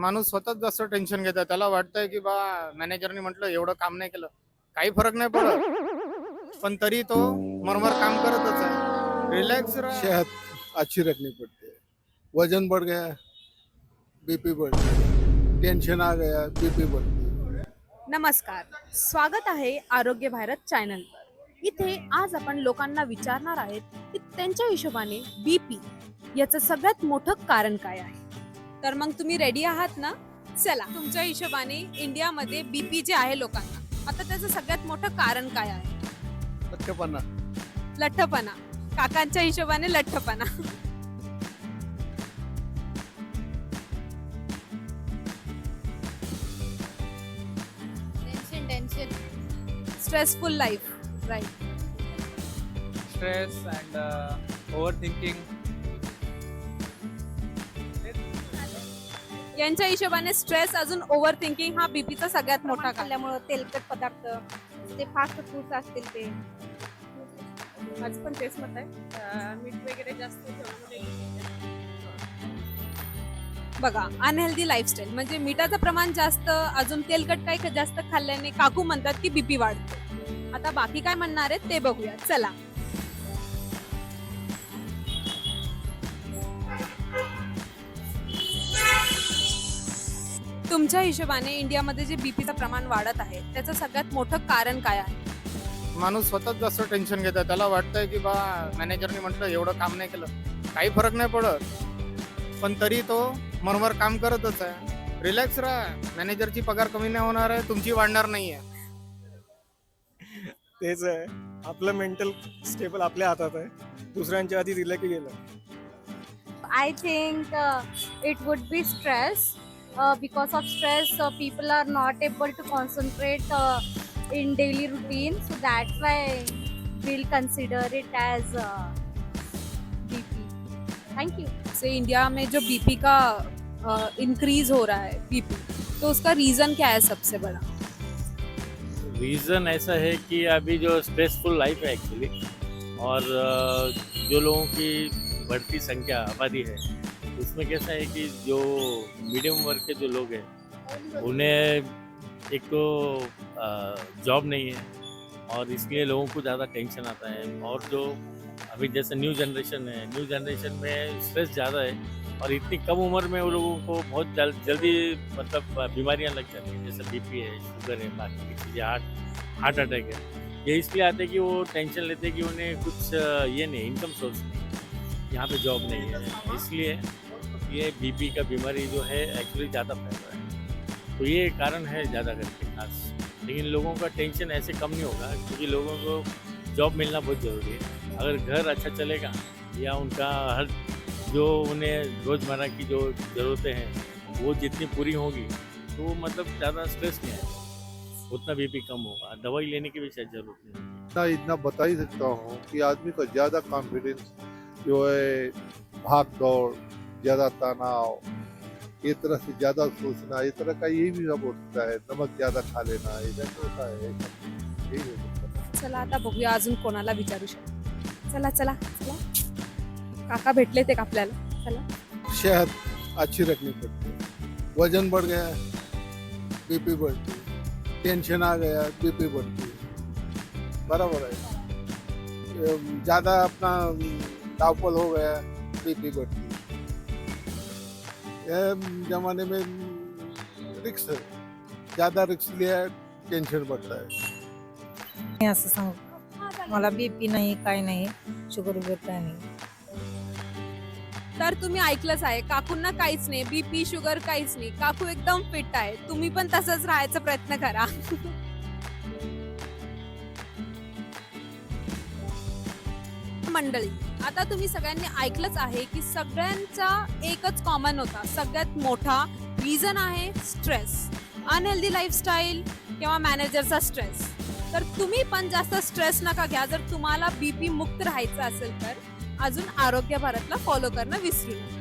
माणूस स्वतःच जास्त टेन्शन घेतात. त्याला वाटतंय की बा मॅनेजरने म्हटलं एवढं काम नाही केलं, काही फरक नाही पडत, पण तरी तो मरमर काम करतच आहे. रिलॅक्स राहा. सेहत अच्छी रखनी पड़ती है। वजन बढ़ गया, बीपी बढ़ गया, टेंशन आ गया, बीपी बढ़ती है। नमस्कार, स्वागत आहे आरोग्य भारत चॅनलवर। इथे आज आपण लोकांना विचारणार आहेत की त्यांच्या हिशोबाने बीपी याचं सगळ्यात मोठं कारण काय आहे। तर मग तुम्ही रेडी आहात ना? चला, तुमच्या हिशोबाने इंडियामध्ये बीपी जे आहे लोकांना, आता त्याचं सगळ्यात मोठं कारण काय आहे? लठ्ठपणा। लठ्ठपणा। काकांच्या हिशोबाने लठ्ठपणा। Tension stressful life, right. stress and overthinking. यांच्या हिशोबाने स्ट्रेस अजून ओव्हर थिंकिंग हा बीपीचा सगळ्यात मोठा कारण। खाल्ल्यामुळे तेलकट पदार्थ ते फास्ट फूड्स असतील ते माझं पण तेच मत आहे, मीठ वगैरे जास्त बघा। अनहेल्दी लाईफस्टाईल म्हणजे मिठाचं प्रमाण जास्त, अजून तेलकट काही जास्त खाल्ल्याने काकू म्हणतात की बीपी वाढतो। आता बाकी काय म्हणणार आहेत ते बघूया, चला। तुमच्या हिशोबाने इंडियामध्ये जे बीपीचं प्रमाण वाढत आहे त्याचं सगळ्यात मोठं कारण काय आहे? माणूस स्वतःच जास्त टेन्शन घेतात. त्याला वाटतंय की बा मॅनेजरने म्हटलं एवढं काम नाही केलं, काही फरक नाही पडत, पण तरी तो मरमर काम करतच आहे. रिलॅक्स राहा. मॅनेजरची पगार कमी नाही होणार आहे, तुमची वाढणार नाहीये. तेच आहे, आपलं मेंटल स्टेबल आपल्या हातात आहे, दुसऱ्यांच्या आधी दिलं की गेलं. I think it would be stress. Because of stress, people are not able to concentrate in daily routine. So that's why we'll consider it as BP. Thank you. Say India में जो बीपी का increase हो रहा है BP, तो उसका region क्या है सबसे बड़ा? रीज़न ऐसा है कि अभी जो स्ट्रेसफुल लाइफ है एक्चुअली, और जो लोगों की बढ़ती संख्या आबादी है, उसमें कैसा है कि जो मीडियम वर्ग के जो लोग हैं उन्हें एक तो जॉब नहीं है, और इसलिए लोगों को ज़्यादा टेंशन आता है। और जो अभी जैसे न्यू जनरेशन है, न्यू जनरेशन में स्ट्रेस ज़्यादा है, और इतनी कम उम्र में वो लोगों को बहुत जल्दी मतलब बीमारियां लग जाती हैं, जैसे बीपी है, शुगर है, बाकी की चीज़ें, हार्ट अटैक है। ये इसलिए आते हैं कि वो टेंशन लेते हैं कि उन्हें कुछ ये नहीं, इनकम सोर्स नहीं, यहाँ पे जॉब नहीं है, इसलिए ये बीपी का बीमारी जो है एक्चुअली ज़्यादा फैल रहा है। तो ये कारण है ज़्यादा करके खास। लेकिन लोगों का टेंशन ऐसे कम नहीं होगा, क्योंकि लोगों को जॉब मिलना बहुत ज़रूरी है। अगर घर अच्छा चलेगा, या उनका हर जो उन्हें रोज़मर्रा की जो ज़रूरतें हैं वो जितनी पूरी होगी, तो मतलब ज़्यादा स्ट्रेस नहीं आएगा, उतना बीपी कम होगा, दवाई लेने की भी शायद ज़रूरत नहीं होगी। इतना बता ही सकता हूँ कि आदमी का ज्यादा कॉन्फिडेंस जो है, भाग दौड़, ज्यादा तनाव, ये तरह से ज्यादा सोचना, ये तरह का ये भी सब होता है। नमक ज्यादा खा लेना, इधर होता है, यही हो सकता है। चला आता बघूया अजून कोणाला विचारू शकतो। चला चला चला, काका भेटले ते आपल्याला, चला। सेहत अच्छी रखनी पड़ती है। वजन बढ़ गया, बीपी बढ़ती है, टेंशन आ गया, बीपी बढ़ती है। बराबर है। ज्यादा अपना दावपल हो गया, बीपी बढ़ती है। यह जमाने में रिक्स है, ज्यादा रिक्स लिया, टेंशन बढ़ता है। नाही असं सांगू, मला बीपी नाही, काय नाही, शुगर वगैरे काय नाही। तर तुम्ही ऐकलंच आहे, काकूंना काहीच नाही, बीपी शुगर काहीच नाही, काकू एकदम फिट आहे। तुम्ही पण तसंच राहायचा प्रयत्न करा। मंडळी, आता तुम्ही सगळ्यांनी ऐकलंच आहे की सगळ्यांचा एकच कॉमन होता, सगळ्यात मोठा रिझन आहे स्ट्रेस, अनहेल्दी लाईफस्टाईल किंवा मॅनेजरचा स्ट्रेस। तर तुम्ही पण जास्त स्ट्रेस नका घ्या। जर तुम्हाला बीपी मुक्त राहायचं असेल तर अजून आरोग्य भारतला फॉलो करणं विसरू नका।